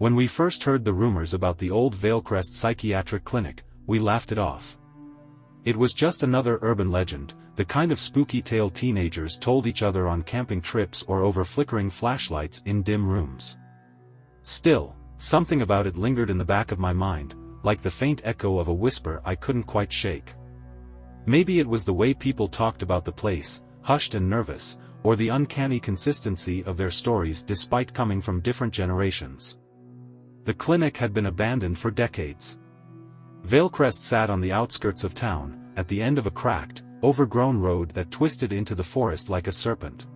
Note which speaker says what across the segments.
Speaker 1: When we first heard the rumors about the old Valecrest Psychiatric Clinic, we laughed it off. It was just another urban legend, the kind of spooky tale teenagers told each other on camping trips or over flickering flashlights in dim rooms. Still, something about it lingered in the back of my mind, like the faint echo of a whisper I couldn't quite shake. Maybe it was the way people talked about the place, hushed and nervous, or the uncanny consistency of their stories despite coming from different generations. The clinic had been abandoned for decades. Valecrest sat on the outskirts of town, at the end of a cracked, overgrown road that twisted into the forest like a serpent.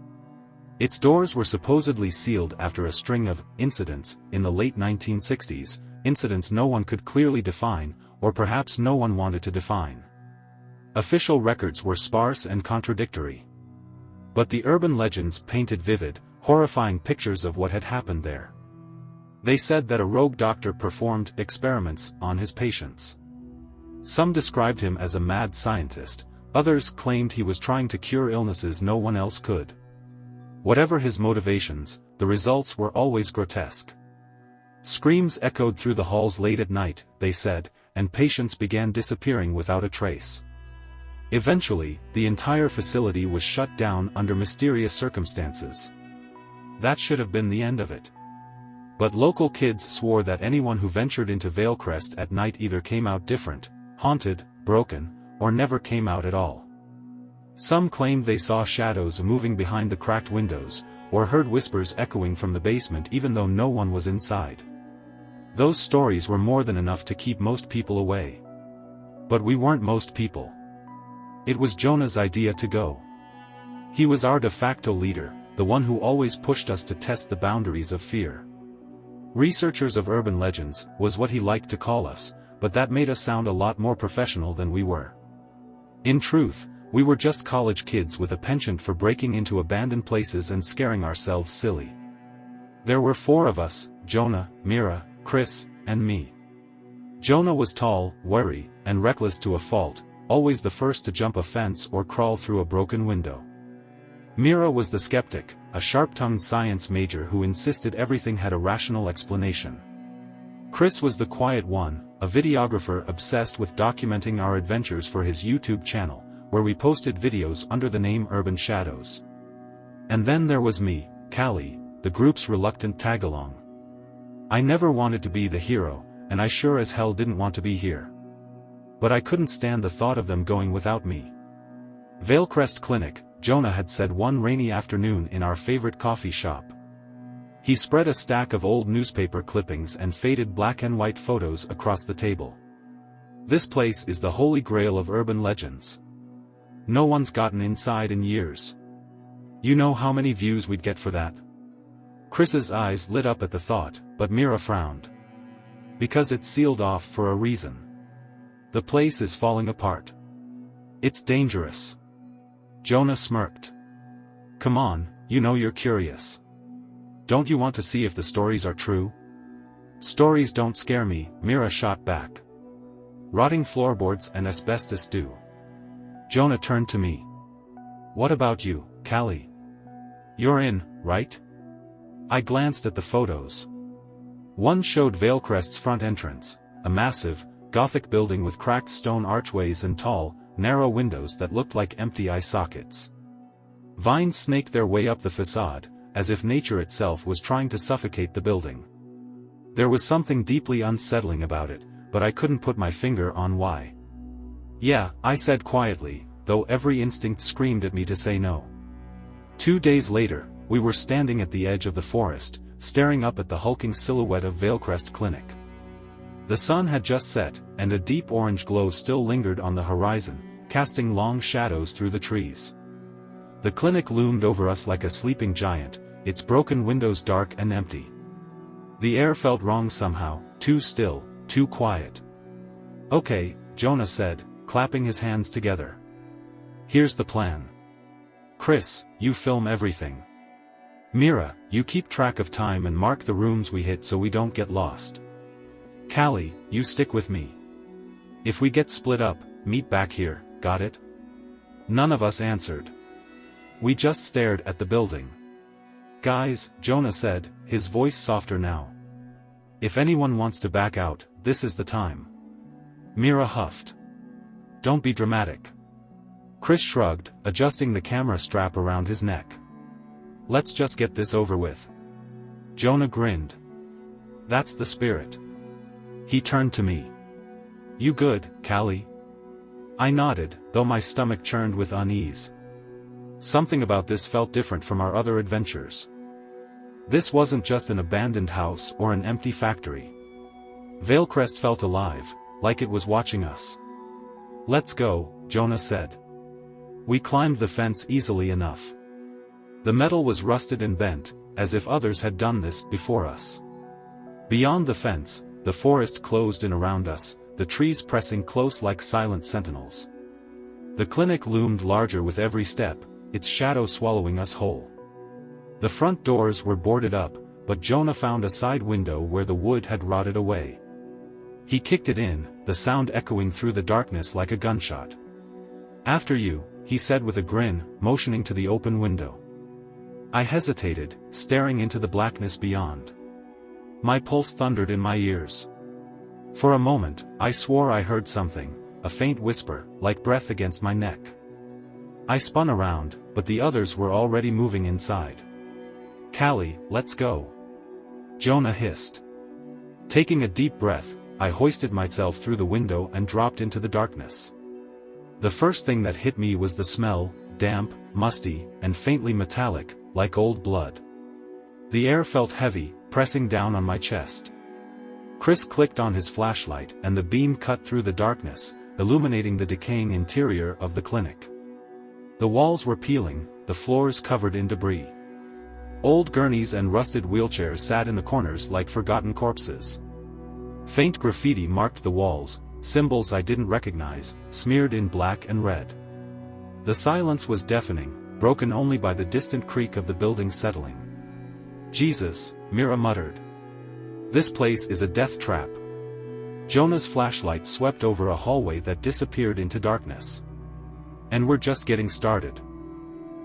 Speaker 1: Its doors were supposedly sealed after a string of incidents in the late 1960s, incidents no one could clearly define, or perhaps no one wanted to define. Official records were sparse and contradictory. But the urban legends painted vivid, horrifying pictures of what had happened there. They said that a rogue doctor performed experiments on his patients. Some described him as a mad scientist, others claimed he was trying to cure illnesses no one else could. Whatever his motivations, the results were always grotesque. Screams echoed through the halls late at night, they said, and patients began disappearing without a trace. Eventually, the entire facility was shut down under mysterious circumstances. That should have been the end of it. But local kids swore that anyone who ventured into Valecrest at night either came out different, haunted, broken, or never came out at all. Some claimed they saw shadows moving behind the cracked windows, or heard whispers echoing from the basement even though no one was inside. Those stories were more than enough to keep most people away. But we weren't most people. It was Jonah's idea to go. He was our de facto leader, the one who always pushed us to test the boundaries of fear. Researchers of urban legends was what he liked to call us, but that made us sound a lot more professional than we were. In truth, we were just college kids with a penchant for breaking into abandoned places and scaring ourselves silly. There were 4 of us: Jonah, Mira, Chris, and me. Jonah was tall, wary, and reckless to a fault, always the first to jump a fence or crawl through a broken window. Mira was the skeptic, a sharp-tongued science major who insisted everything had a rational explanation. Chris was the quiet one, a videographer obsessed with documenting our adventures for his YouTube channel, where we posted videos under the name Urban Shadows. And then there was me, Callie, the group's reluctant tag-along. I never wanted to be the hero, and I sure as hell didn't want to be here. But I couldn't stand the thought of them going without me. Valecrest Clinic, Jonah had said one rainy afternoon in our favorite coffee shop. He spread a stack of old newspaper clippings and faded black and white photos across the table. This place is the holy grail of urban legends. No one's gotten inside in years. You know how many views we'd get for that? Chris's eyes lit up at the thought, but Mira frowned. Because it's sealed off for a reason. The place is falling apart. It's dangerous. Jonah smirked. Come on, you know you're curious. Don't you want to see if the stories are true? Stories don't scare me, Mira shot back. Rotting floorboards and asbestos do. Jonah turned to me. What about you, Callie? You're in, right? I glanced at the photos. One showed Valecrest's front entrance, a massive, Gothic building with cracked stone archways and tall, narrow windows that looked like empty eye sockets. Vines snaked their way up the facade, as if nature itself was trying to suffocate the building. There was something deeply unsettling about it, but I couldn't put my finger on why. Yeah, I said quietly, though every instinct screamed at me to say no. 2 days later, we were standing at the edge of the forest, staring up at the hulking silhouette of Valecrest Clinic. The sun had just set, and a deep orange glow still lingered on the horizon, casting long shadows through the trees. The clinic loomed over us like a sleeping giant, its broken windows dark and empty. The air felt wrong somehow, too still, too quiet. Okay, Jonah said, clapping his hands together. Here's the plan. Chris, you film everything. Mira, you keep track of time and mark the rooms we hit so we don't get lost. Callie, you stick with me. If we get split up, meet back here, got it? None of us answered. We just stared at the building. Guys, Jonah said, his voice softer now. If anyone wants to back out, this is the time. Mira huffed. Don't be dramatic. Chris shrugged, adjusting the camera strap around his neck. Let's just get this over with. Jonah grinned. That's the spirit. He turned to me. You good, Callie? I nodded, though my stomach churned with unease. Something about this felt different from our other adventures. This wasn't just an abandoned house or an empty factory. Valecrest felt alive, like it was watching us. Let's go, Jonah said. We climbed the fence easily enough. The metal was rusted and bent, as if others had done this before us. Beyond the fence, the forest closed in around us, the trees pressing close like silent sentinels. The clinic loomed larger with every step, its shadow swallowing us whole. The front doors were boarded up, but Jonah found a side window where the wood had rotted away. He kicked it in, the sound echoing through the darkness like a gunshot. After you, he said with a grin, motioning to the open window. I hesitated, staring into the blackness beyond. My pulse thundered in my ears. For a moment, I swore I heard something, a faint whisper, like breath against my neck. I spun around, but the others were already moving inside. Callie, let's go. Jonah hissed. Taking a deep breath, I hoisted myself through the window and dropped into the darkness. The first thing that hit me was the smell, damp, musty, and faintly metallic, like old blood. The air felt heavy, pressing down on my chest. Chris clicked on his flashlight and the beam cut through the darkness, illuminating the decaying interior of the clinic. The walls were peeling, the floors covered in debris. Old gurneys and rusted wheelchairs sat in the corners like forgotten corpses. Faint graffiti marked the walls, symbols I didn't recognize, smeared in black and red. The silence was deafening, broken only by the distant creak of the building settling. Jesus, Mira muttered. This place is a death trap. Jonah's flashlight swept over a hallway that disappeared into darkness. And we're just getting started.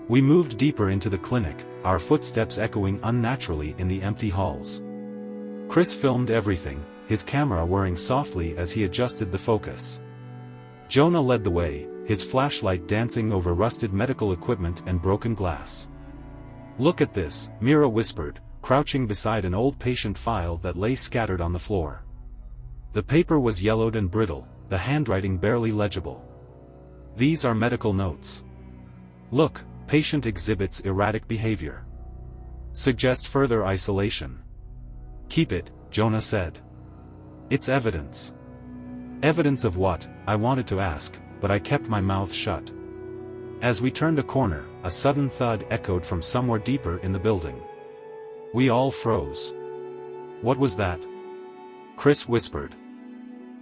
Speaker 1: We moved deeper into the clinic, our footsteps echoing unnaturally in the empty halls. Chris filmed everything, his camera whirring softly as he adjusted the focus. Jonah led the way, his flashlight dancing over rusted medical equipment and broken glass. Look at this, Mira whispered, crouching beside an old patient file that lay scattered on the floor. The paper was yellowed and brittle, the handwriting barely legible. These are medical notes. Look, patient exhibits erratic behavior. Suggest further isolation. Keep it, Jonah said. It's evidence. Evidence of what? I wanted to ask, but I kept my mouth shut. As we turned a corner, a sudden thud echoed from somewhere deeper in the building. We all froze. What was that? Chris whispered.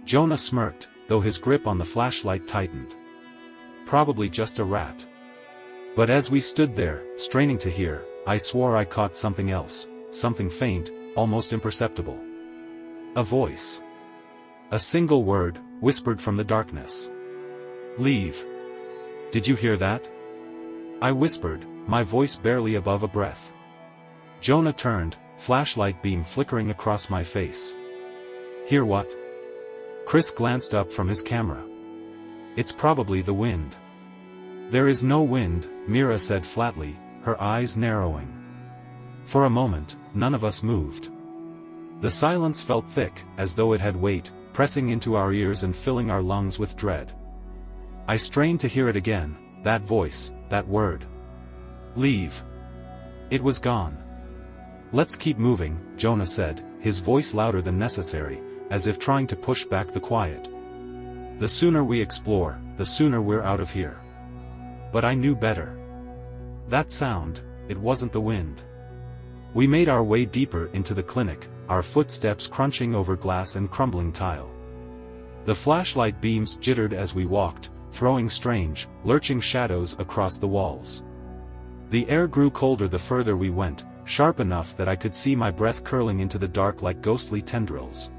Speaker 1: Jonah smirked, though his grip on the flashlight tightened. Probably just a rat. But as we stood there, straining to hear, I swore I caught something else, something faint, almost imperceptible. A voice. A single word, whispered from the darkness. Leave. Did you hear that? I whispered, my voice barely above a breath. Jonah turned, flashlight beam flickering across my face. Hear what? Chris glanced up from his camera. It's probably the wind. There is no wind, Mira said flatly, her eyes narrowing. For a moment, none of us moved. The silence felt thick, as though it had weight, pressing into our ears and filling our lungs with dread. I strained to hear it again, that voice, that word. Leave. It was gone. Let's keep moving, Jonah said, his voice louder than necessary, as if trying to push back the quiet. The sooner we explore, the sooner we're out of here. But I knew better. That sound, it wasn't the wind. We made our way deeper into the clinic, our footsteps crunching over glass and crumbling tile. The flashlight beams jittered as we walked, throwing strange, lurching shadows across the walls. The air grew colder the further we went, sharp enough that I could see my breath curling into the dark like ghostly tendrils.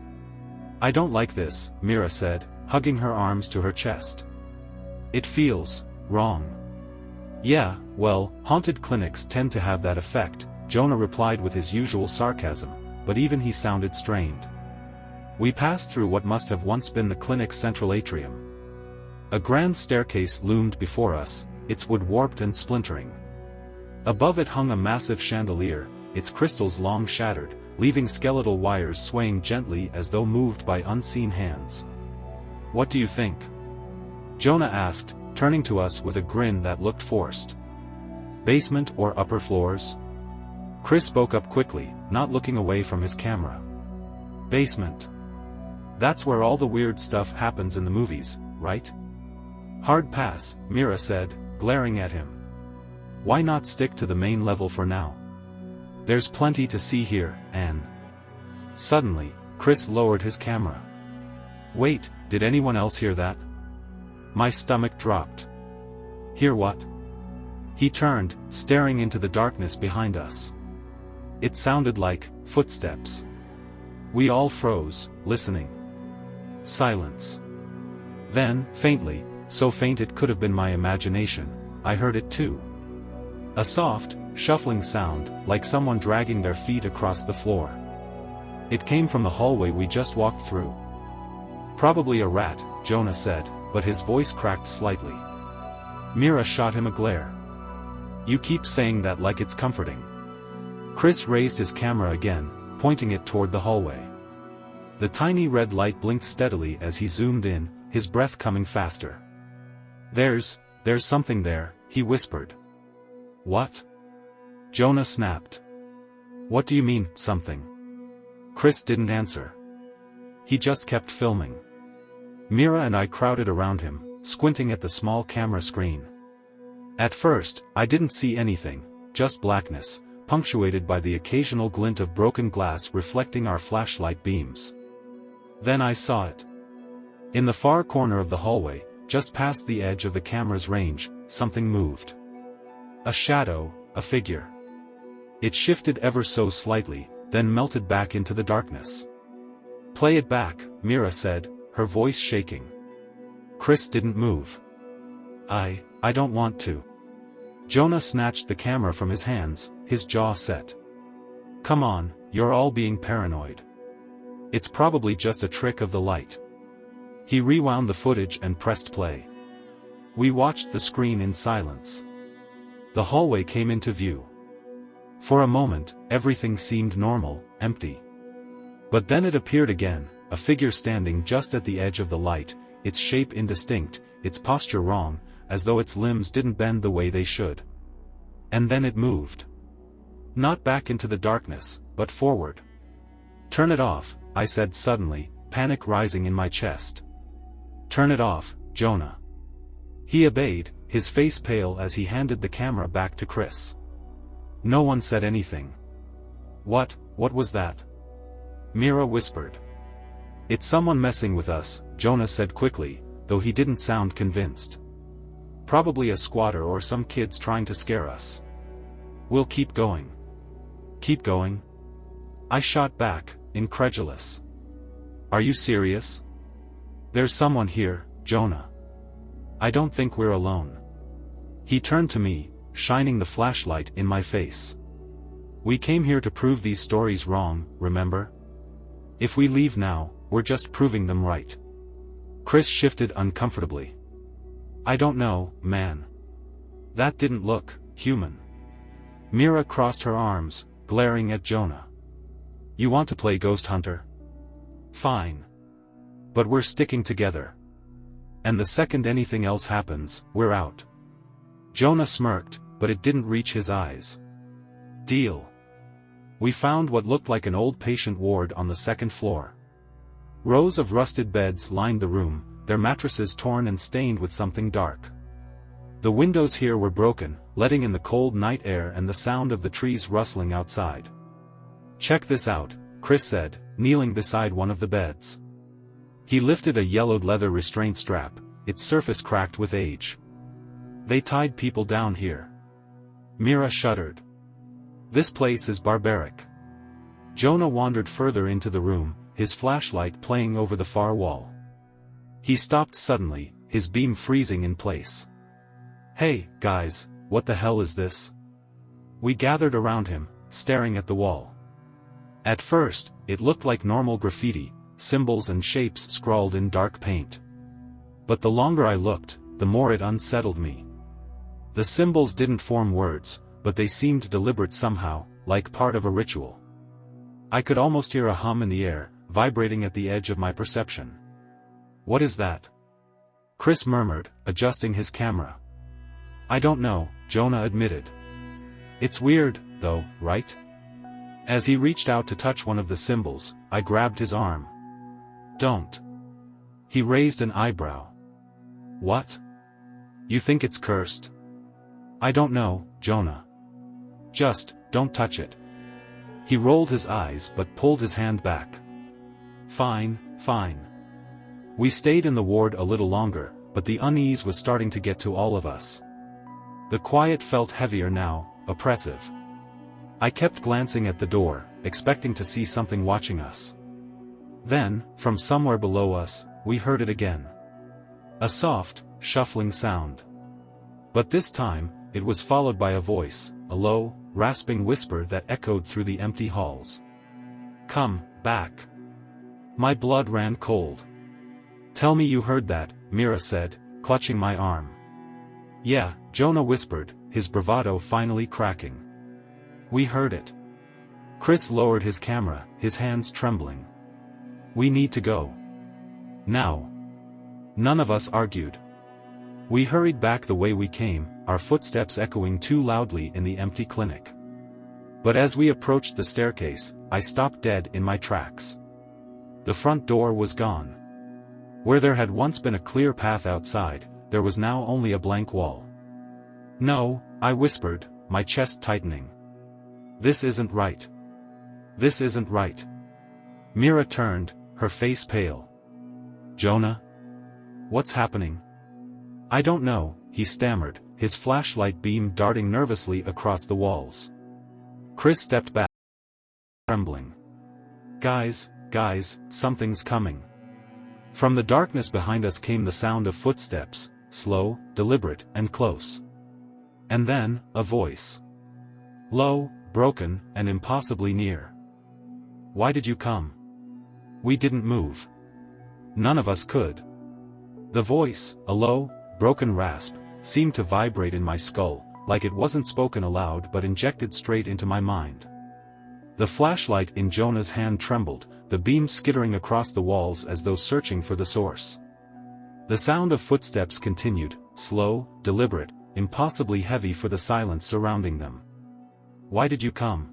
Speaker 1: I don't like this, Mira said, hugging her arms to her chest. It feels wrong. Yeah, well, haunted clinics tend to have that effect, Jonah replied with his usual sarcasm, but even he sounded strained. We passed through what must have once been the clinic's central atrium. A grand staircase loomed before us, its wood warped and splintering. Above it hung a massive chandelier, its crystals long shattered, leaving skeletal wires swaying gently as though moved by unseen hands. "What do you think?" Jonah asked, turning to us with a grin that looked forced. "Basement or upper floors?" Chris spoke up quickly, not looking away from his camera. "Basement. That's where all the weird stuff happens in the movies, right?" "Hard pass," Mira said, glaring at him. "Why not stick to the main level for now? There's plenty to see here, and..." Suddenly, Chris lowered his camera. "Wait, did anyone else hear that?" My stomach dropped. "Hear what?" He turned, staring into the darkness behind us. It sounded like footsteps. We all froze, listening. Silence. Then, faintly, so faint it could have been my imagination, I heard it too. A soft, shuffling sound, like someone dragging their feet across the floor. It came from the hallway we just walked through. "Probably a rat," Jonah said, but his voice cracked slightly. Mira shot him a glare. "You keep saying that like it's comforting." Chris raised his camera again, pointing it toward the hallway. The tiny red light blinked steadily as he zoomed in, his breath coming faster. There's something there," he whispered. "What?" Jonah snapped. "What do you mean, something?" Chris didn't answer. He just kept filming. Mira and I crowded around him, squinting at the small camera screen. At first, I didn't see anything, just blackness, punctuated by the occasional glint of broken glass reflecting our flashlight beams. Then I saw it. In the far corner of the hallway, just past the edge of the camera's range, something moved. A shadow, a figure. It shifted ever so slightly, then melted back into the darkness. "Play it back," Mira said, her voice shaking. Chris didn't move. I don't want to." Jonah snatched the camera from his hands, his jaw set. "Come on, you're all being paranoid. It's probably just a trick of the light." He rewound the footage and pressed play. We watched the screen in silence. The hallway came into view. For a moment, everything seemed normal, empty. But then it appeared again, a figure standing just at the edge of the light, its shape indistinct, its posture wrong, as though its limbs didn't bend the way they should. And then it moved. Not back into the darkness, but forward. "Turn it off," I said suddenly, panic rising in my chest. "Turn it off, Jonah." He obeyed, his face pale as he handed the camera back to Chris. No one said anything. What was that?" Mira whispered. "It's someone messing with us," Jonah said quickly, though he didn't sound convinced. "Probably a squatter or some kids trying to scare us. We'll keep going." "Keep going?" I shot back, incredulous. "Are you serious?" "There's someone here, Jonah. I don't think we're alone." He turned to me, shining the flashlight in my face. "We came here to prove these stories wrong, remember? If we leave now, we're just proving them right." Chris shifted uncomfortably. "I don't know, man. That didn't look human." Mira crossed her arms, glaring at Jonah. "You want to play ghost hunter? Fine. But we're sticking together. And the second anything else happens, we're out." Jonah smirked, but it didn't reach his eyes. "Deal." We found what looked like an old patient ward on the second floor. Rows of rusted beds lined the room, their mattresses torn and stained with something dark. The windows here were broken, letting in the cold night air and the sound of the trees rustling outside. "Check this out," Chris said, kneeling beside one of the beds. He lifted a yellowed leather restraint strap, its surface cracked with age. "They tied people down here." Mira shuddered. "This place is barbaric." Jonah wandered further into the room, his flashlight playing over the far wall. He stopped suddenly, his beam freezing in place. "Hey, guys, what the hell is this?" We gathered around him, staring at the wall. At first, it looked like normal graffiti, symbols and shapes scrawled in dark paint. But the longer I looked, the more it unsettled me. The symbols didn't form words, but they seemed deliberate somehow, like part of a ritual. I could almost hear a hum in the air, vibrating at the edge of my perception. "What is that?" Chris murmured, adjusting his camera. "I don't know," Jonah admitted. "It's weird, though, right?" As he reached out to touch one of the symbols, I grabbed his arm. "Don't." He raised an eyebrow. "What? You think it's cursed?" "I don't know, Jonah. Just, don't touch it." He rolled his eyes but pulled his hand back. "Fine, fine." We stayed in the ward a little longer, but the unease was starting to get to all of us. The quiet felt heavier now, oppressive. I kept glancing at the door, expecting to see something watching us. Then, from somewhere below us, we heard it again. A soft, shuffling sound. But this time, it was followed by a voice, a low, rasping whisper that echoed through the empty halls. "Come, back." My blood ran cold. "Tell me you heard that," Mira said, clutching my arm. "Yeah," Jonah whispered, his bravado finally cracking. "We heard it." Chris lowered his camera, his hands trembling. "We need to go. Now." None of us argued. We hurried back the way we came, our footsteps echoing too loudly in the empty clinic. But as we approached the staircase, I stopped dead in my tracks. The front door was gone. Where there had once been a clear path outside, there was now only a blank wall. "No," I whispered, my chest tightening. "This isn't right. This isn't right." Mira turned, her face pale. "Jonah? What's happening?" "I don't know," he stammered, his flashlight beam darting nervously across the walls. Chris stepped back, trembling. Guys, something's coming." From the darkness behind us came the sound of footsteps, slow, deliberate, and close. And then, a voice. Low, broken, and impossibly near. "Why did you come?" We didn't move. None of us could. The voice, a low, broken rasp, seemed to vibrate in my skull, like it wasn't spoken aloud but injected straight into my mind. The flashlight in Jonah's hand trembled, the beam skittering across the walls as though searching for the source. The sound of footsteps continued, slow, deliberate, impossibly heavy for the silence surrounding them. "Why did you come?"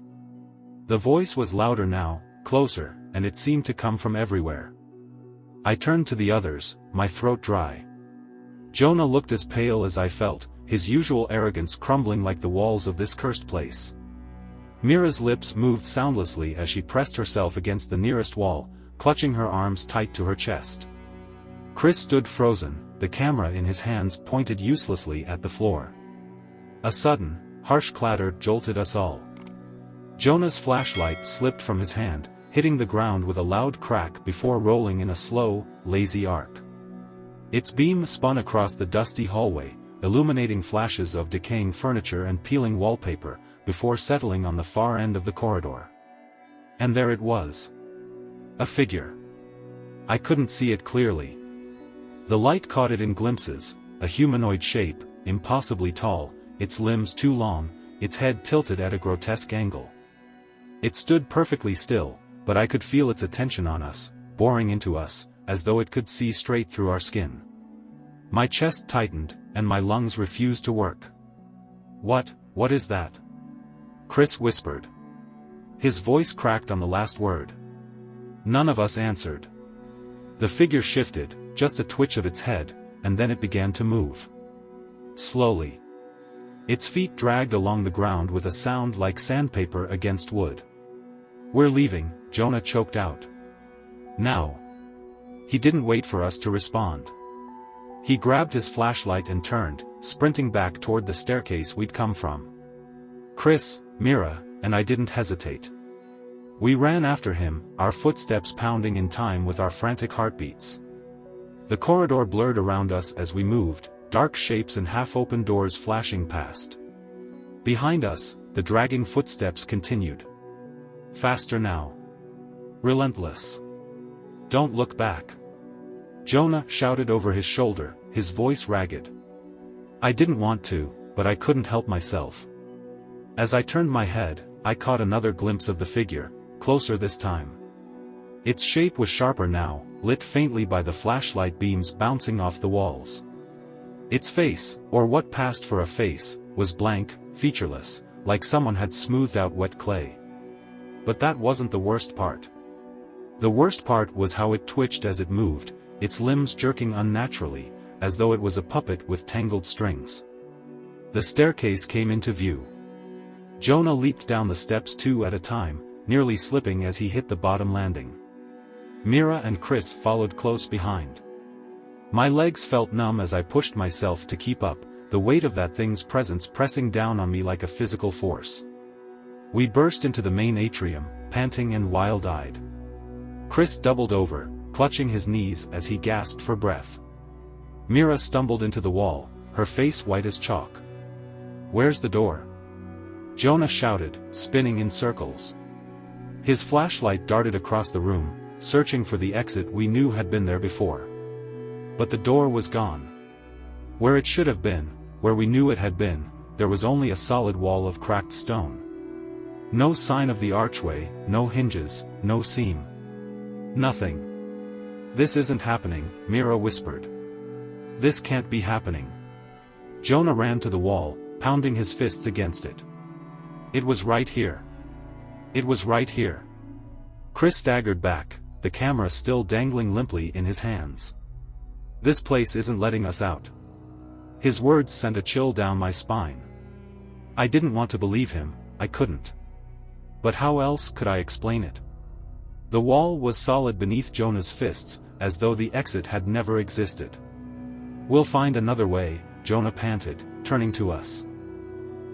Speaker 1: The voice was louder now, closer, and it seemed to come from everywhere. I turned to the others, my throat dry. Jonah looked as pale as I felt, his usual arrogance crumbling like the walls of this cursed place. Mira's lips moved soundlessly as she pressed herself against the nearest wall, clutching her arms tight to her chest. Chris stood frozen, the camera in his hands pointed uselessly at the floor. A sudden, harsh clatter jolted us all. Jonah's flashlight slipped from his hand, hitting the ground with a loud crack before rolling in a slow, lazy arc. Its beam spun across the dusty hallway, illuminating flashes of decaying furniture and peeling wallpaper, before settling on the far end of the corridor. And there it was. A figure. I couldn't see it clearly. The light caught it in glimpses, a humanoid shape, impossibly tall, its limbs too long, its head tilted at a grotesque angle. It stood perfectly still, but I could feel its attention on us, boring into us, as though it could see straight through our skin. My chest tightened, and my lungs refused to work. What is that?" Chris whispered. His voice cracked on the last word. None of us answered. The figure shifted, just a twitch of its head, and then it began to move. Slowly. Its feet dragged along the ground with a sound like sandpaper against wood. "We're leaving," Jonah choked out. "Now." He didn't wait for us to respond. He grabbed his flashlight and turned, sprinting back toward the staircase we'd come from. Chris, Mira, and I didn't hesitate. We ran after him, our footsteps pounding in time with our frantic heartbeats. The corridor blurred around us as we moved, dark shapes and half-open doors flashing past. Behind us, the dragging footsteps continued. Faster now. Relentless. Don't look back. Jonah shouted over his shoulder, his voice ragged. I didn't want to, but I couldn't help myself. As I turned my head, I caught another glimpse of the figure, closer this time. Its shape was sharper now, lit faintly by the flashlight beams bouncing off the walls. Its face, or what passed for a face, was blank, featureless, like someone had smoothed out wet clay. But that wasn't the worst part. The worst part was how it twitched as it moved, its limbs jerking unnaturally, as though it was a puppet with tangled strings. The staircase came into view. Jonah leaped down the steps two at a time, nearly slipping as he hit the bottom landing. Mira and Chris followed close behind. My legs felt numb as I pushed myself to keep up, the weight of that thing's presence pressing down on me like a physical force. We burst into the main atrium, panting and wild-eyed. Chris doubled over, clutching his knees as he gasped for breath. Mira stumbled into the wall, her face white as chalk. Where's the door? Jonah shouted, spinning in circles. His flashlight darted across the room, searching for the exit we knew had been there before. But the door was gone. Where it should have been, where we knew it had been, there was only a solid wall of cracked stone. No sign of the archway, no hinges, no seam. Nothing. This isn't happening, Mira whispered. This can't be happening. Jonah ran to the wall, pounding his fists against it. It was right here. It was right here. Chris staggered back, the camera still dangling limply in his hands. This place isn't letting us out. His words sent a chill down my spine. I didn't want to believe him, I couldn't. But how else could I explain it? The wall was solid beneath Jonah's fists, as though the exit had never existed. We'll find another way, Jonah panted, turning to us.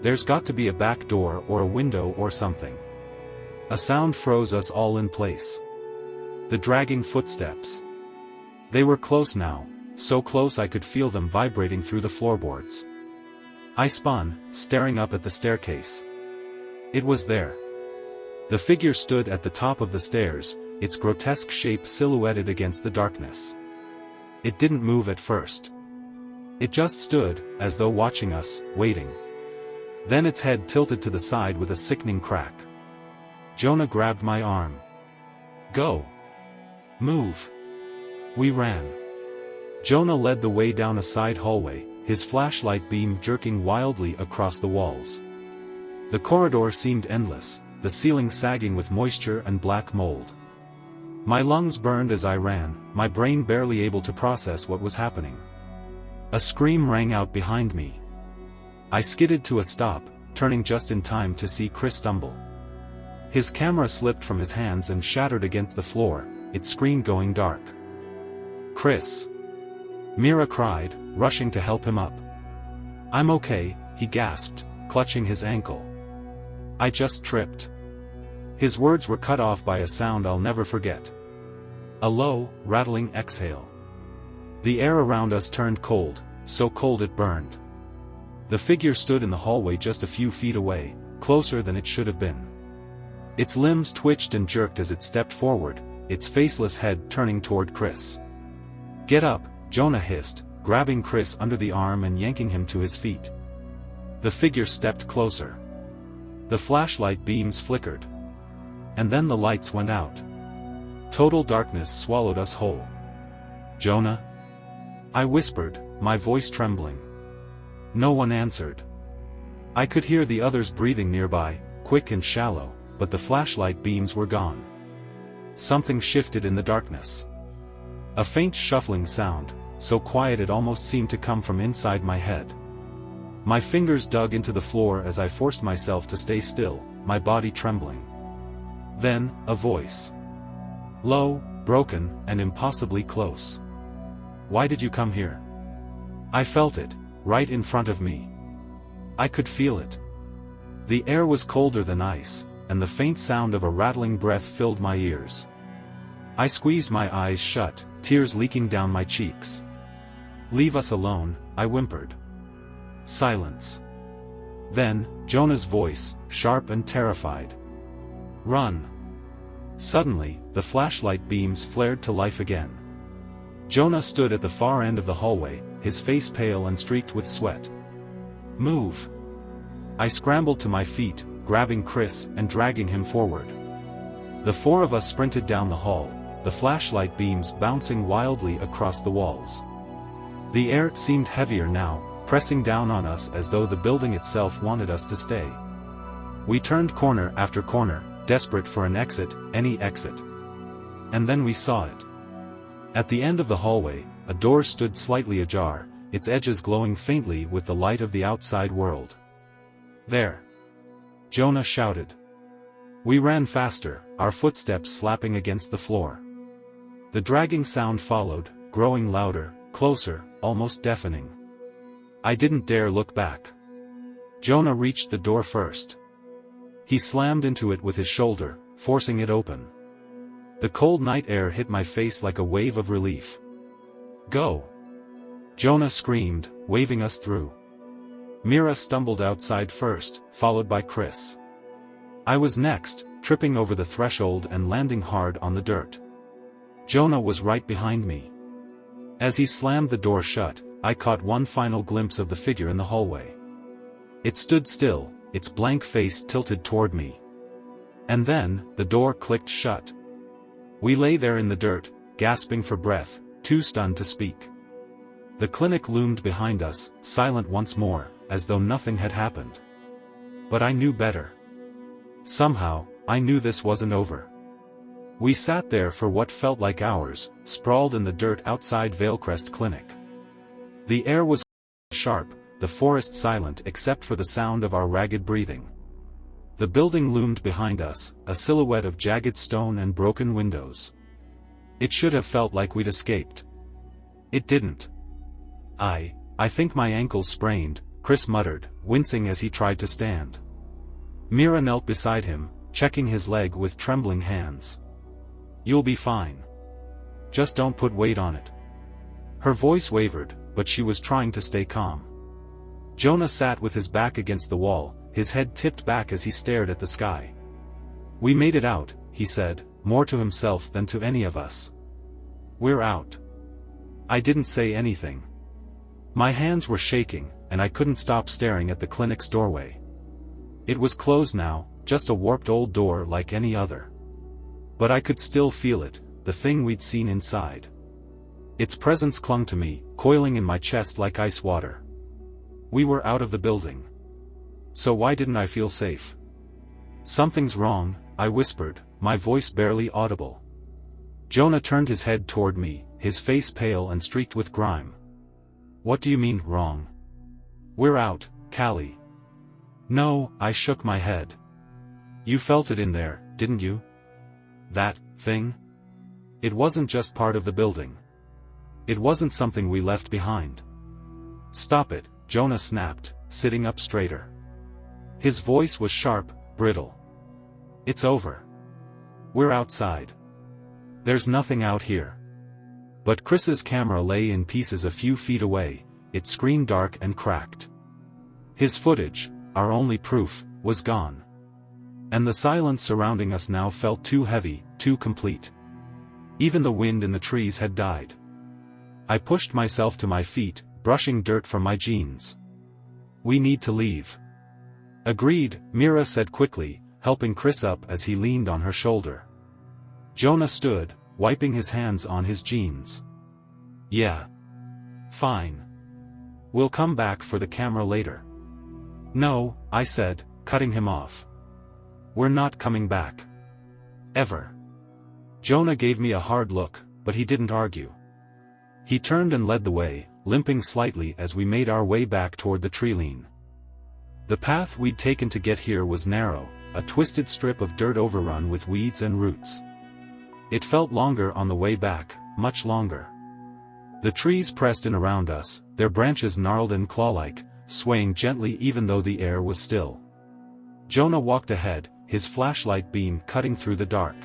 Speaker 1: There's got to be a back door or a window or something. A sound froze us all in place. The dragging footsteps. They were close now, so close I could feel them vibrating through the floorboards. I spun, staring up at the staircase. It was there. The figure stood at the top of the stairs, its grotesque shape silhouetted against the darkness. It didn't move at first. It just stood, as though watching us, waiting. Then its head tilted to the side with a sickening crack. Jonah grabbed my arm. Go. Move. We ran. Jonah led the way down a side hallway, his flashlight beam jerking wildly across the walls. The corridor seemed endless, the ceiling sagging with moisture and black mold. My lungs burned as I ran, my brain barely able to process what was happening. A scream rang out behind me. I skidded to a stop, turning just in time to see Chris stumble. His camera slipped from his hands and shattered against the floor, its screen going dark. Chris! Mira cried, rushing to help him up. I'm okay, he gasped, clutching his ankle. I just tripped. His words were cut off by a sound I'll never forget. A low, rattling exhale. The air around us turned cold, so cold it burned. The figure stood in the hallway just a few feet away, closer than it should have been. Its limbs twitched and jerked as it stepped forward, its faceless head turning toward Chris. Get up, Jonah hissed, grabbing Chris under the arm and yanking him to his feet. The figure stepped closer. The flashlight beams flickered. And then the lights went out. Total darkness swallowed us whole. Jonah? I whispered, my voice trembling. No one answered. I could hear the others breathing nearby, quick and shallow, but the flashlight beams were gone. Something shifted in the darkness. A faint shuffling sound, so quiet it almost seemed to come from inside my head. My fingers dug into the floor as I forced myself to stay still, my body trembling. Then, a voice. Low, broken, and impossibly close. Why did you come here? I felt it, right in front of me. I could feel it. The air was colder than ice, and the faint sound of a rattling breath filled my ears. I squeezed my eyes shut, tears leaking down my cheeks. Leave us alone, I whimpered. Silence. Then, Jonah's voice, sharp and terrified. Run. Suddenly, the flashlight beams flared to life again. Jonah stood at the far end of the hallway, his face pale and streaked with sweat. "Move!" I scrambled to my feet, grabbing Chris and dragging him forward. The four of us sprinted down the hall, the flashlight beams bouncing wildly across the walls. The air seemed heavier now, pressing down on us as though the building itself wanted us to stay. We turned corner after corner, desperate for an exit, any exit. And then we saw it. At the end of the hallway, a door stood slightly ajar, its edges glowing faintly with the light of the outside world. "There!" Jonah shouted. We ran faster, our footsteps slapping against the floor. The dragging sound followed, growing louder, closer, almost deafening. I didn't dare look back. Jonah reached the door first. He slammed into it with his shoulder, forcing it open. The cold night air hit my face like a wave of relief. "Go!" Jonah screamed, waving us through. Mira stumbled outside first, followed by Chris. I was next, tripping over the threshold and landing hard on the dirt. Jonah was right behind me. As he slammed the door shut, I caught one final glimpse of the figure in the hallway. It stood still, its blank face tilted toward me. And then, the door clicked shut. We lay there in the dirt, gasping for breath, too stunned to speak. The clinic loomed behind us, silent once more, as though nothing had happened. But I knew better. Somehow, I knew this wasn't over. We sat there for what felt like hours, sprawled in the dirt outside Valecrest Clinic. The air was sharp, the forest silent except for the sound of our ragged breathing. The building loomed behind us, a silhouette of jagged stone and broken windows. It should have felt like we'd escaped. It didn't. I think my ankle's sprained," Chris muttered, wincing as he tried to stand. Mira knelt beside him, checking his leg with trembling hands. "You'll be fine. Just don't put weight on it." Her voice wavered, but she was trying to stay calm. Jonah sat with his back against the wall, his head tipped back as he stared at the sky. "We made it out," he said, more to himself than to any of us. "We're out." I didn't say anything. My hands were shaking, and I couldn't stop staring at the clinic's doorway. It was closed now, just a warped old door like any other. But I could still feel it, the thing we'd seen inside. Its presence clung to me, coiling in my chest like ice water. We were out of the building. So why didn't I feel safe? "Something's wrong," I whispered, my voice barely audible. Jonah turned his head toward me, his face pale and streaked with grime. "What do you mean, wrong?" "We're out, Callie." "No," I shook my head. "You felt it in there, didn't you? That thing? It wasn't just part of the building. It wasn't something we left behind." "Stop it," Jonah snapped, sitting up straighter. His voice was sharp, brittle. "It's over. We're outside. There's nothing out here." But Chris's camera lay in pieces a few feet away, its screen dark and cracked. His footage, our only proof, was gone. And the silence surrounding us now felt too heavy, too complete. Even the wind in the trees had died. I pushed myself to my feet, brushing dirt from my jeans. "We need to leave." "Agreed," Mira said quickly, helping Chris up as he leaned on her shoulder. Jonah stood, wiping his hands on his jeans. "Yeah. Fine. We'll come back for the camera later." "No," I said, cutting him off. "We're not coming back. Ever." Jonah gave me a hard look, but he didn't argue. He turned and led the way, limping slightly as we made our way back toward the treeline. The path we'd taken to get here was narrow, a twisted strip of dirt overrun with weeds and roots. It felt longer on the way back, much longer. The trees pressed in around us, their branches gnarled and claw-like, swaying gently even though the air was still. Jonah walked ahead, his flashlight beam cutting through the dark.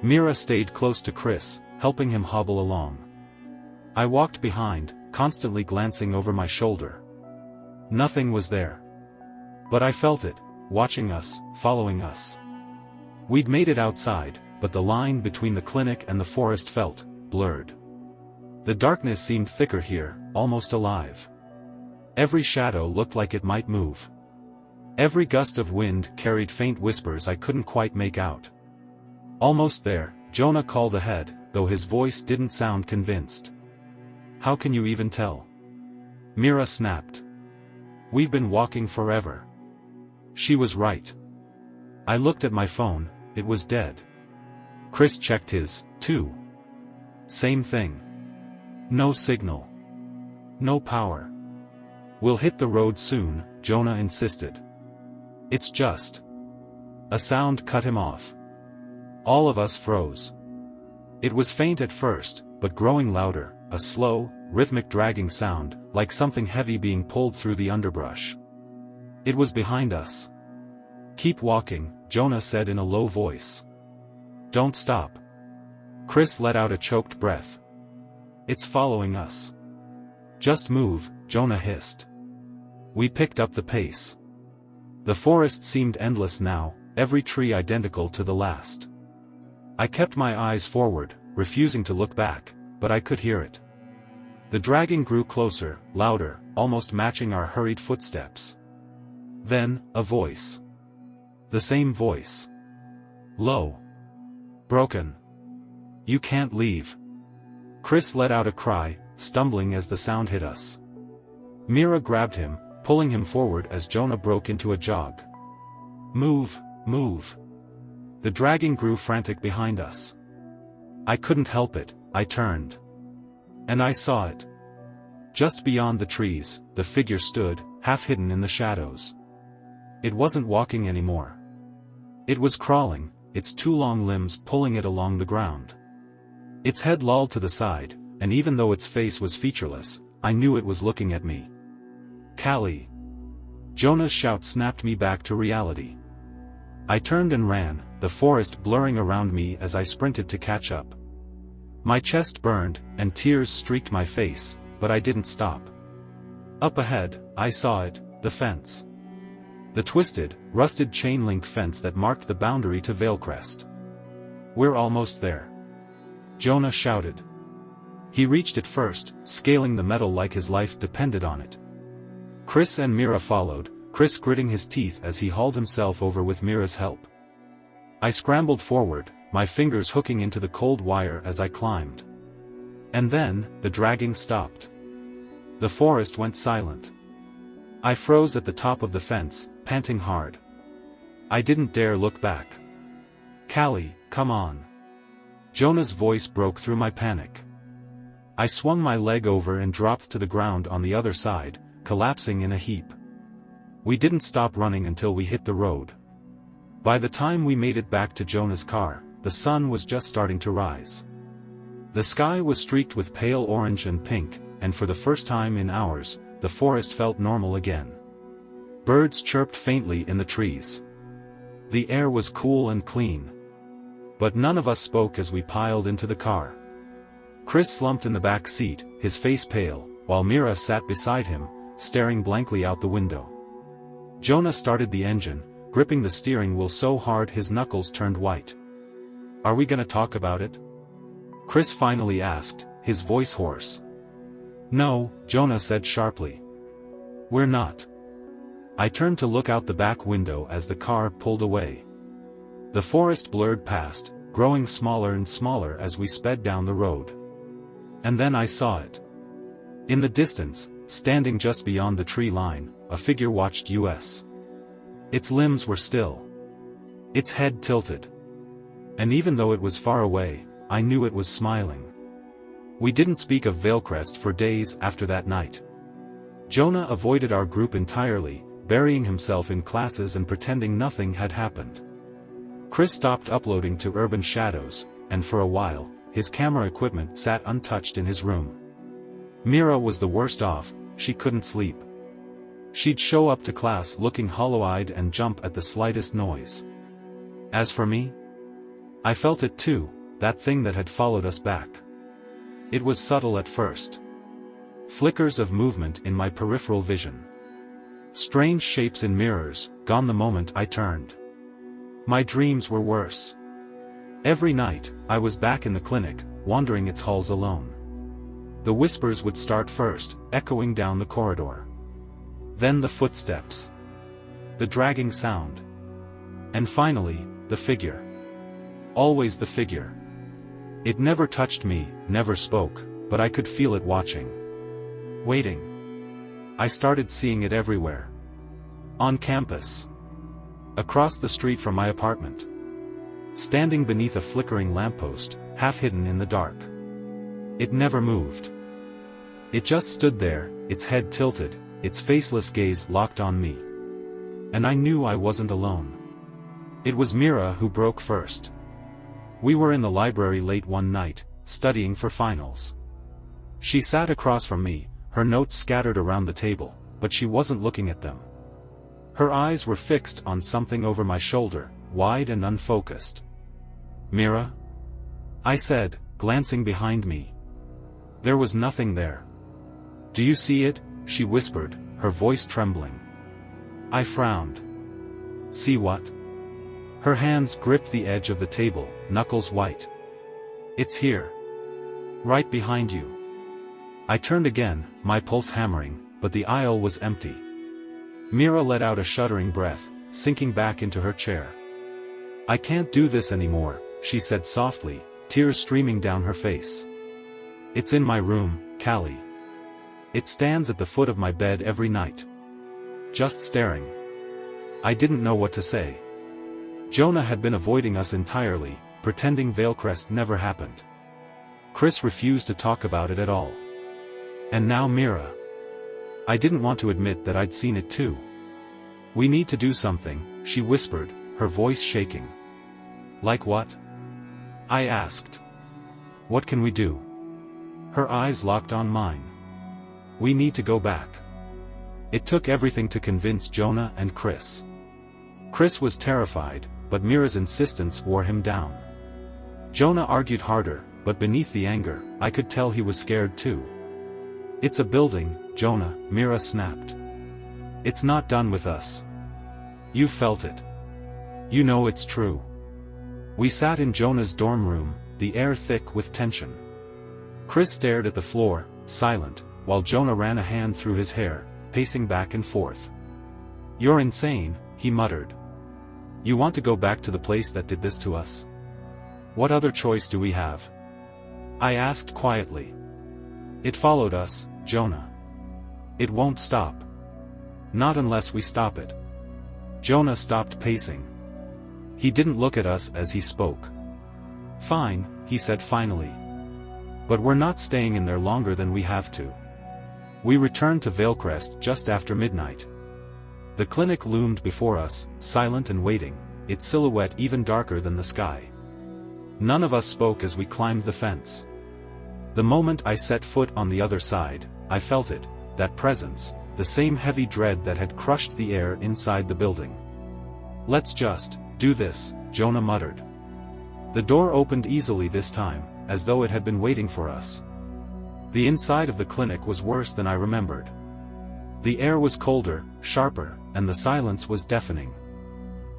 Speaker 1: Mira stayed close to Chris, helping him hobble along. I walked behind, constantly glancing over my shoulder. Nothing was there. But I felt it, watching us, following us. We'd made it outside, but the line between the clinic and the forest felt blurred. The darkness seemed thicker here, almost alive. Every shadow looked like it might move. Every gust of wind carried faint whispers I couldn't quite make out. Almost there, Jonah called ahead, though his voice didn't sound convinced. "How can you even tell?" Mira snapped. "We've been walking forever." She was right. I looked at my phone, it was dead. Chris checked his, too. Same thing. No signal. No power. "We'll hit the road soon," Jonah insisted. "It's just..." A sound cut him off. All of us froze. It was faint at first, but growing louder, a slow, rhythmic dragging sound, like something heavy being pulled through the underbrush. It was behind us. "Keep walking," Jonah said in a low voice. "Don't stop." Chris let out a choked breath. "It's following us." "Just move," Jonah hissed. We picked up the pace. The forest seemed endless now, every tree identical to the last. I kept my eyes forward, refusing to look back, but I could hear it. The dragging grew closer, louder, almost matching our hurried footsteps. Then, a voice. The same voice. Low. Broken. "You can't leave." Chris let out a cry, stumbling as the sound hit us. Mira grabbed him, pulling him forward as Jonah broke into a jog. "Move, move." The dragging grew frantic behind us. I couldn't help it, I turned. And I saw it. Just beyond the trees, the figure stood, half hidden in the shadows. It wasn't walking anymore. It was crawling, its two long limbs pulling it along the ground. Its head lolled to the side, and even though its face was featureless, I knew it was looking at me. "Callie!" Jonah's shout snapped me back to reality. I turned and ran, the forest blurring around me as I sprinted to catch up. My chest burned, and tears streaked my face, but I didn't stop. Up ahead, I saw it, the fence. The twisted, rusted chain-link fence that marked the boundary to Valecrest. "We're almost there," Jonah shouted. He reached it first, scaling the metal like his life depended on it. Chris and Mira followed, Chris gritting his teeth as he hauled himself over with Mira's help. I scrambled forward, my fingers hooking into the cold wire as I climbed. And then, the dragging stopped. The forest went silent. I froze at the top of the fence, panting hard. I didn't dare look back. "Callie, come on." Jonah's voice broke through my panic. I swung my leg over and dropped to the ground on the other side, collapsing in a heap. We didn't stop running until we hit the road. By the time we made it back to Jonah's car, the sun was just starting to rise. The sky was streaked with pale orange and pink, and for the first time in hours, the forest felt normal again. Birds chirped faintly in the trees. The air was cool and clean. But none of us spoke as we piled into the car. Chris slumped in the back seat, his face pale, while Mira sat beside him, staring blankly out the window. Jonah started the engine, gripping the steering wheel so hard his knuckles turned white. "Are we gonna talk about it?" Chris finally asked, his voice hoarse. "No," Jonah said sharply. "We're not." I turned to look out the back window as the car pulled away. The forest blurred past, growing smaller and smaller as we sped down the road. And then I saw it. In the distance, standing just beyond the tree line, a figure watched us. Its limbs were still. Its head tilted. And even though it was far away, I knew it was smiling. We didn't speak of Valecrest for days after that night. Jonah avoided our group entirely, burying himself in classes and pretending nothing had happened. Chris stopped uploading to Urban Shadows, and for a while, his camera equipment sat untouched in his room. Mira was the worst off, she couldn't sleep. She'd show up to class looking hollow-eyed and jump at the slightest noise. As for me, I felt it too, that thing that had followed us back. It was subtle at first. Flickers of movement in my peripheral vision. Strange shapes in mirrors, gone the moment I turned. My dreams were worse. Every night, I was back in the clinic, wandering its halls alone. The whispers would start first, echoing down the corridor. Then the footsteps. The dragging sound. And finally, the figure. Always the figure. It never touched me, never spoke, but I could feel it watching. Waiting. I started seeing it everywhere. On campus. Across the street from my apartment. Standing beneath a flickering lamppost, half hidden in the dark. It never moved. It just stood there, its head tilted, its faceless gaze locked on me. And I knew I wasn't alone. It was Mira who broke first. We were in the library late one night, studying for finals. She sat across from me, her notes scattered around the table, but she wasn't looking at them. Her eyes were fixed on something over my shoulder, wide and unfocused. "Mira?" I said, glancing behind me. There was nothing there. "Do you see it?" she whispered, her voice trembling. I frowned. "See what?" Her hands gripped the edge of the table, knuckles white. "It's here. Right behind you." I turned again, my pulse hammering, but the aisle was empty. Mira let out a shuddering breath, sinking back into her chair. "I can't do this anymore," she said softly, tears streaming down her face. "It's in my room, Callie. It stands at the foot of my bed every night. Just staring." I didn't know what to say. Jonah had been avoiding us entirely, pretending Valecrest never happened. Chris refused to talk about it at all. And now Mira. I didn't want to admit that I'd seen it too. "We need to do something," she whispered, her voice shaking. "Like what?" I asked. "What can we do?" Her eyes locked on mine. "We need to go back." It took everything to convince Jonah and Chris. Chris was terrified, but Mira's insistence wore him down. Jonah argued harder, but beneath the anger, I could tell he was scared too. "It's a building, Jonah," Mira snapped. "It's not done with us. You felt it. You know it's true." We sat in Jonah's dorm room, the air thick with tension. Chris stared at the floor, silent, while Jonah ran a hand through his hair, pacing back and forth. "You're insane," he muttered. "You want to go back to the place that did this to us? What other choice do we have?" I asked quietly. "It followed us, Jonah. It won't stop. Not unless we stop it." Jonah stopped pacing. He didn't look at us as he spoke. "Fine," he said finally. "But we're not staying in there longer than we have to." We returned to Valecrest just after midnight. The clinic loomed before us, silent and waiting, its silhouette even darker than the sky. None of us spoke as we climbed the fence. The moment I set foot on the other side, I felt it, that presence, the same heavy dread that had crushed the air inside the building. "Let's just do this," Jonah muttered. The door opened easily this time, as though it had been waiting for us. The inside of the clinic was worse than I remembered. The air was colder, sharper, and the silence was deafening.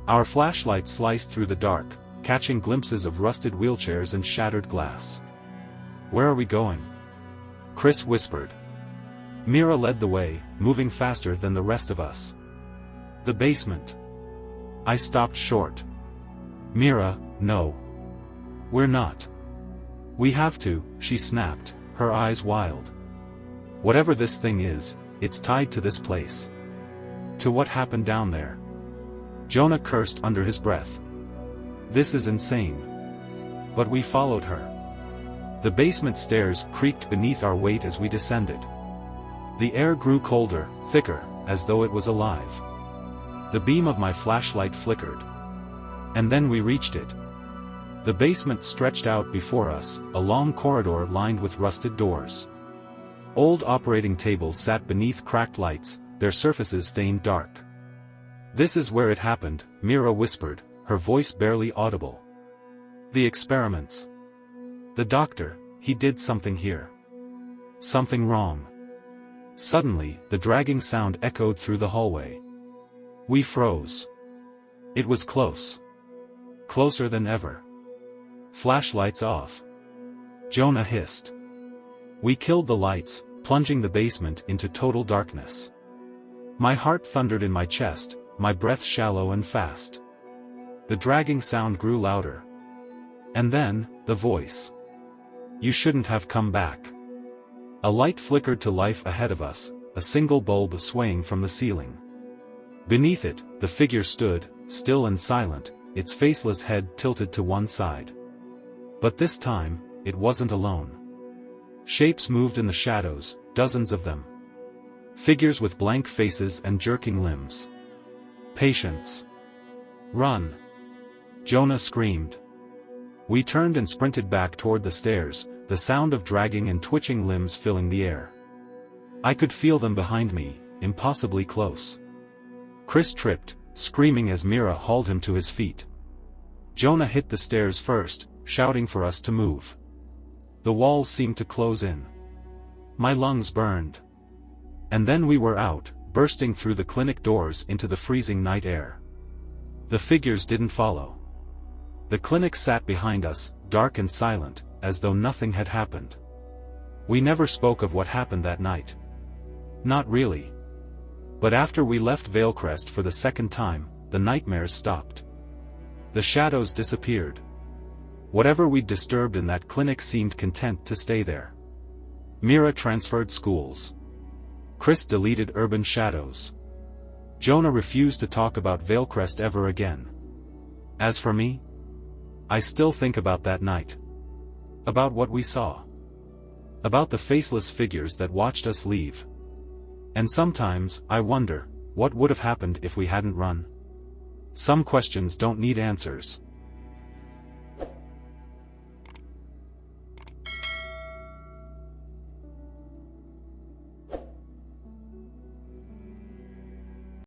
Speaker 1: Our flashlight sliced through the dark, catching glimpses of rusted wheelchairs and shattered glass. "Where are we going?" Chris whispered. Mira led the way, moving faster than the rest of us. "The basement." I stopped short. "Mira, no. We're not. We have to," she snapped, her eyes wild. "Whatever this thing is, it's tied to this place. To what happened down there." Jonah cursed under his breath. "This is insane." But we followed her. The basement stairs creaked beneath our weight as we descended. The air grew colder, thicker, as though it was alive. The beam of my flashlight flickered. And then we reached it. The basement stretched out before us, a long corridor lined with rusted doors. Old operating tables sat beneath cracked lights, their surfaces stained dark. "This is where it happened," Mira whispered, her voice barely audible. "The experiments. The doctor, he did something here. Something wrong." Suddenly, the dragging sound echoed through the hallway. We froze. It was close. Closer than ever. Flashlights off. Jonah hissed. We killed the lights, plunging the basement into total darkness. My heart thundered in my chest, my breath shallow and fast. The dragging sound grew louder. And then, the voice. You shouldn't have come back. A light flickered to life ahead of us, a single bulb swaying from the ceiling. Beneath it, the figure stood, still and silent, its faceless head tilted to one side. But this time, it wasn't alone. Shapes moved in the shadows, dozens of them. Figures with blank faces and jerking limbs. Patience. Run! Jonah screamed. We turned and sprinted back toward the stairs, the sound of dragging and twitching limbs filling the air. I could feel them behind me, impossibly close. Chris tripped, screaming as Mira hauled him to his feet. Jonah hit the stairs first, shouting for us to move. The walls seemed to close in. My lungs burned. And then we were out, bursting through the clinic doors into the freezing night air. The figures didn't follow. The clinic sat behind us, dark and silent, as though nothing had happened. We never spoke of what happened that night. Not really. But after we left Valecrest for the second time, the nightmares stopped. The shadows disappeared. Whatever we'd disturbed in that clinic seemed content to stay there. Mira transferred schools. Chris deleted Urban Shadows. Jonah refused to talk about Valecrest ever again. As for me, I still think about that night. About what we saw. About the faceless figures that watched us leave. And sometimes, I wonder, what would have happened if we hadn't run? Some questions don't need answers.